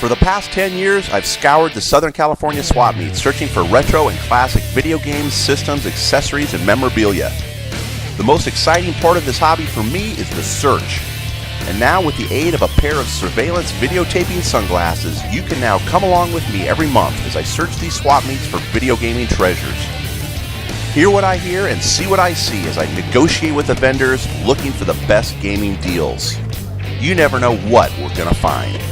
For the past 10 years, I've scoured the Southern California Swapmeets, searching for retro and classic video games, systems, accessories, and memorabilia. The most exciting part of this hobby for me is the search. And now, with the aid of a pair of surveillance videotaping sunglasses, you can now come along with me every month as I search these Swapmeets for video gaming treasures. Hear what I hear and see what I see as I negotiate with the vendors, looking for the best gaming deals. You never know what we're going to find.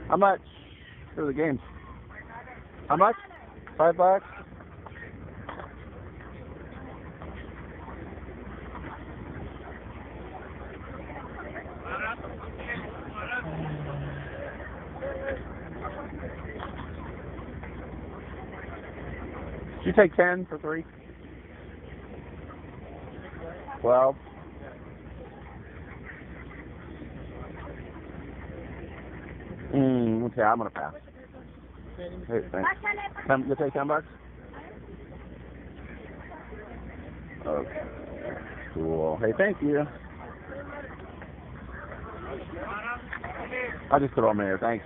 How much for the games? How much? $5? Did you take 10 for 3? 12? Okay, I'm gonna pass. Hey, thanks. You'll take $10? Okay. Cool. Hey, thank you. I'll just throw them in there. Thanks.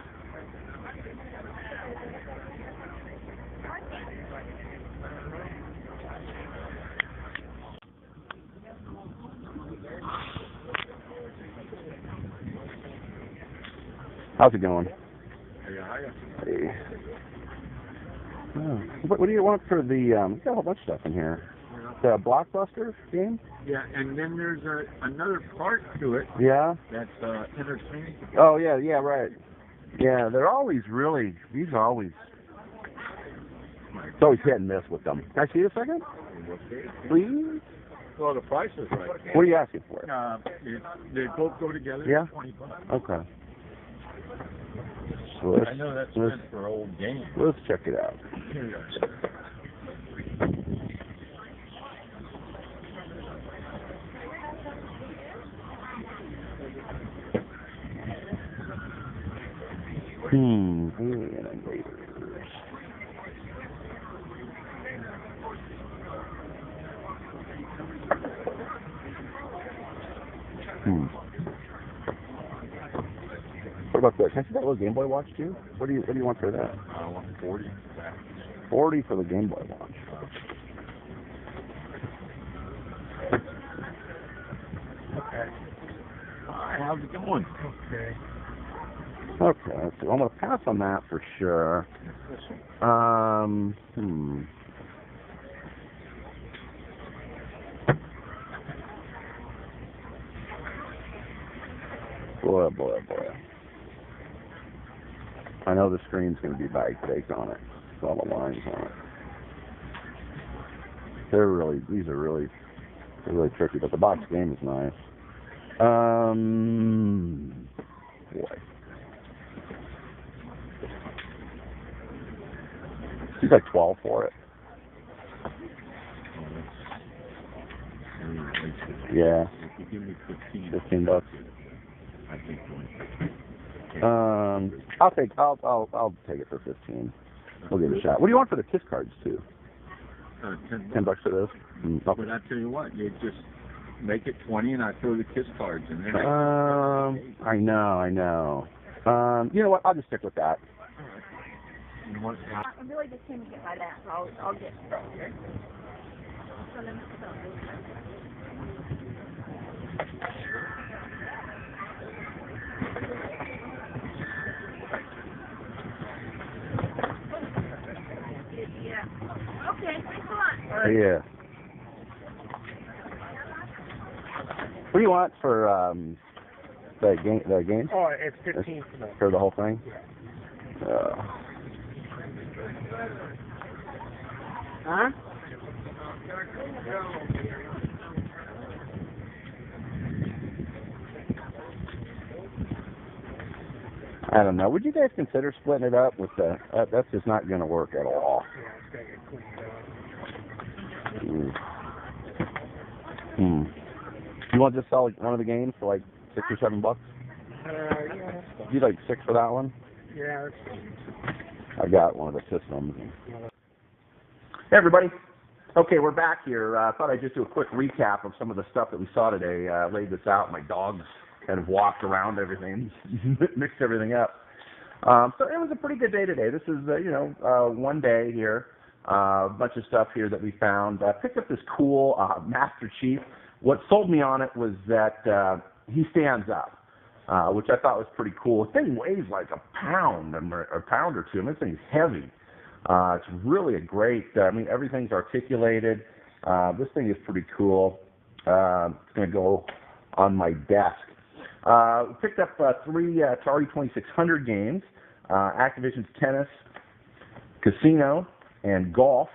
How's it going? Hey. Oh. What do you want for the, we've got a whole bunch of stuff in here. The Blockbuster game? Yeah, and then there's another part to it. Yeah? That's entertaining. Oh, yeah, right. Yeah, they're always really, these are always, it's always hit and miss with them. Can I see you a second? Please? Well, the price is right. What are you asking for? They both go together. Yeah? $20. Okay. So I know that's meant for old games. Let's check it out. Here you go. Alien Invaders. What about that? Can I see that little Game Boy watch too? What do you want for that? I want 40. 40 for the Game Boy watch. Okay. Hi, how's it going? Okay. Okay, so I'm gonna pass on that for sure. Boy. I know the screen's going to be baked on it. With all the lines on it. They're really tricky, but the box game is nice. Boy. She's like 12 for it. Yeah. If you give me 15 bucks. I think I'll take it for 15. We'll give it a shot. What do you want for the KISS cards too? $10 for those. But I tell you what, you just make it 20, and I throw the KISS cards in there. I know. You know what? I'll just stick with that. All right. You want? I really just came to get my dad, so I'll get started. Okay, thanks a lot. Yeah. What do you want for the game? Oh, it's 15 for the whole thing. Yeah. Huh? I don't know. Would you guys consider splitting it up with the? That's just not going to work at all. Yeah, it's Ooh. You want to just sell like one of the games for like $6 or $7? Yeah. You like 6 for that one? Yeah. I got one of the systems. Hey everybody. Okay, we're back here. I thought I'd just do a quick recap of some of the stuff that we saw today. Laid this out. My dogs kind of walked around everything, mixed everything up. So it was a pretty good day today. This is, one day here. A bunch of stuff here that we found. Picked up this cool Master Chief. What sold me on it was that he stands up, which I thought was pretty cool. The thing weighs like a pound or a pound or two. I mean, this thing is heavy. It's really a great, everything's articulated. This thing is pretty cool. It's going to go on my desk. Picked up 3 Atari 2600 games, Activision's Tennis, Casino, and Golf.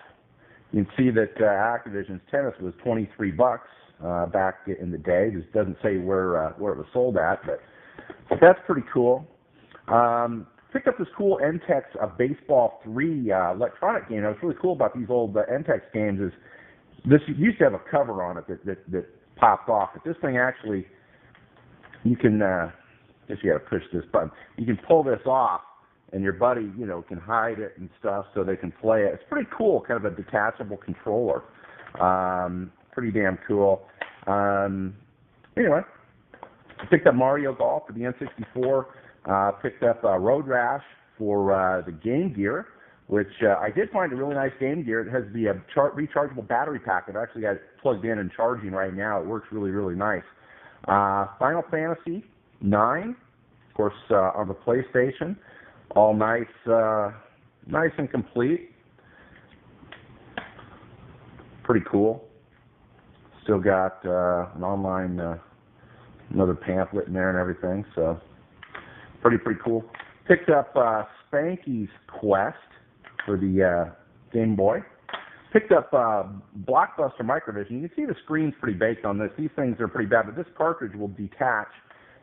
You can see that Activision's Tennis was $23 back in the day. This doesn't say where it was sold at, but that's pretty cool. Picked up this cool NTEX Baseball 3 electronic game. What's really cool about these old NTEX games is this used to have a cover on it that popped off, but this thing actually, you can, I guess you got to push this button. You can pull this off, and your buddy, can hide it and stuff so they can play it. It's pretty cool, kind of a detachable controller. Pretty damn cool. Anyway, I picked up Mario Golf for the N64. Picked up Road Rash for the Game Gear, which I did find a really nice Game Gear. It has the rechargeable battery pack. I've actually got it plugged in and charging right now. It works really, really nice. Final Fantasy 9, of course, on the PlayStation. All nice and complete. Pretty cool. Still got an online, another pamphlet in there and everything, so pretty cool. Picked up Spanky's Quest for the Game Boy. Picked up Blockbuster Microvision. You can see the screen's pretty baked on this. These things are pretty bad, but this cartridge will detach.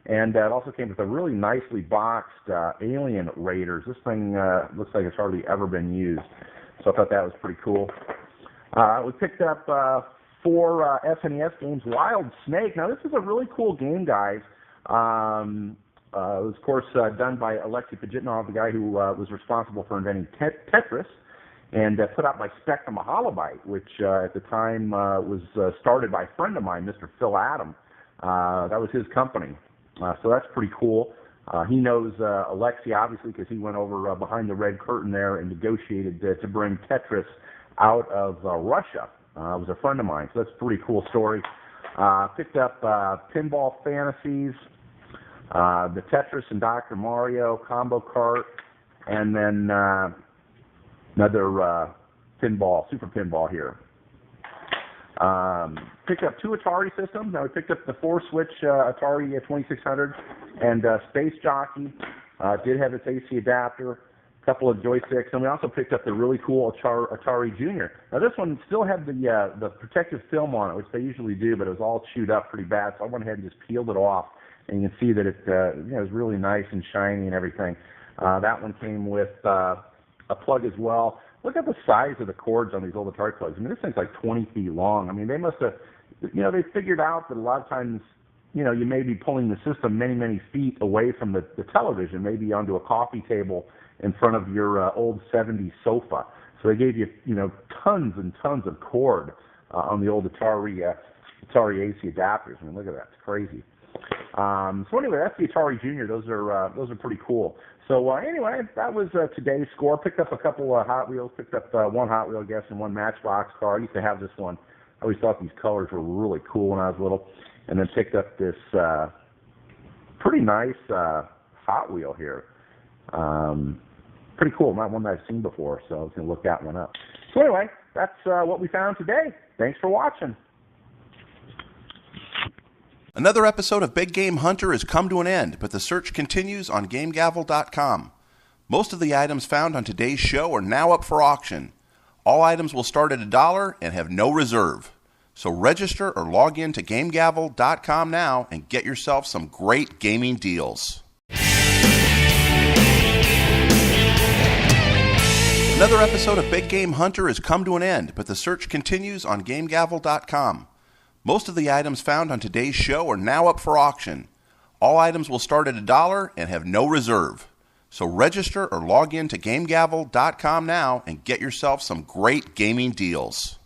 And it also came with a really nicely boxed Alien Raiders. This thing looks like it's hardly ever been used. So I thought that was pretty cool. We picked up 4 SNES games. Wild Snake. Now, this is a really cool game, guys. It was, of course, done by Alexei Pajitnov, the guy who was responsible for inventing Tetris, and put out by Spectrum Holobyte, which at the time was started by a friend of mine, Mr. Phil Adam. That was his company. So that's pretty cool. He knows Alexei, obviously, because he went over behind the red curtain there and negotiated to bring Tetris out of Russia. It was a friend of mine, so that's a pretty cool story. Picked up Pinball Fantasies, the Tetris and Dr. Mario Combo Kart, and then another Super Pinball here. Picked up 2 Atari systems. Now we picked up the 4-switch Atari 2600 and Space Jockey. Did have its AC adapter, a couple of joysticks, and we also picked up the really cool Atari Junior. Now this one still had the protective film on it, which they usually do, but it was all chewed up pretty bad, so I went ahead and just peeled it off, and you can see that it was really nice and shiny and everything. That one came with a plug as well. Look at the size of the cords on these old Atari plugs. I mean, this thing's like 20 feet long. I mean, they must have, they figured out that a lot of times, you may be pulling the system many, many feet away from the television, maybe onto a coffee table in front of your old 70s sofa. So they gave you, tons and tons of cord on the old Atari AC adapters. I mean, look at that. It's crazy. So anyway, that's the Atari Junior. Those are pretty cool. So anyway, that was today's score. Picked up a couple of Hot Wheels. Picked up one Hot Wheel, I guess, and one Matchbox car. I used to have this one. I always thought these colors were really cool when I was little. And then picked up this pretty nice Hot Wheel here. Pretty cool. Not one that I've seen before, so I was going to look that one up. So anyway, that's what we found today. Thanks for watching. Another episode of Big Game Hunter has come to an end, but the search continues on GameGavel.com. Most of the items found on today's show are now up for auction. All items will start at $1 and have no reserve. So register or log in to GameGavel.com now and get yourself some great gaming deals. Another episode of Big Game Hunter has come to an end, but the search continues on GameGavel.com. Most of the items found on today's show are now up for auction. All items will start at $1 and have no reserve. So register or log in to GameGavel.com now and get yourself some great gaming deals.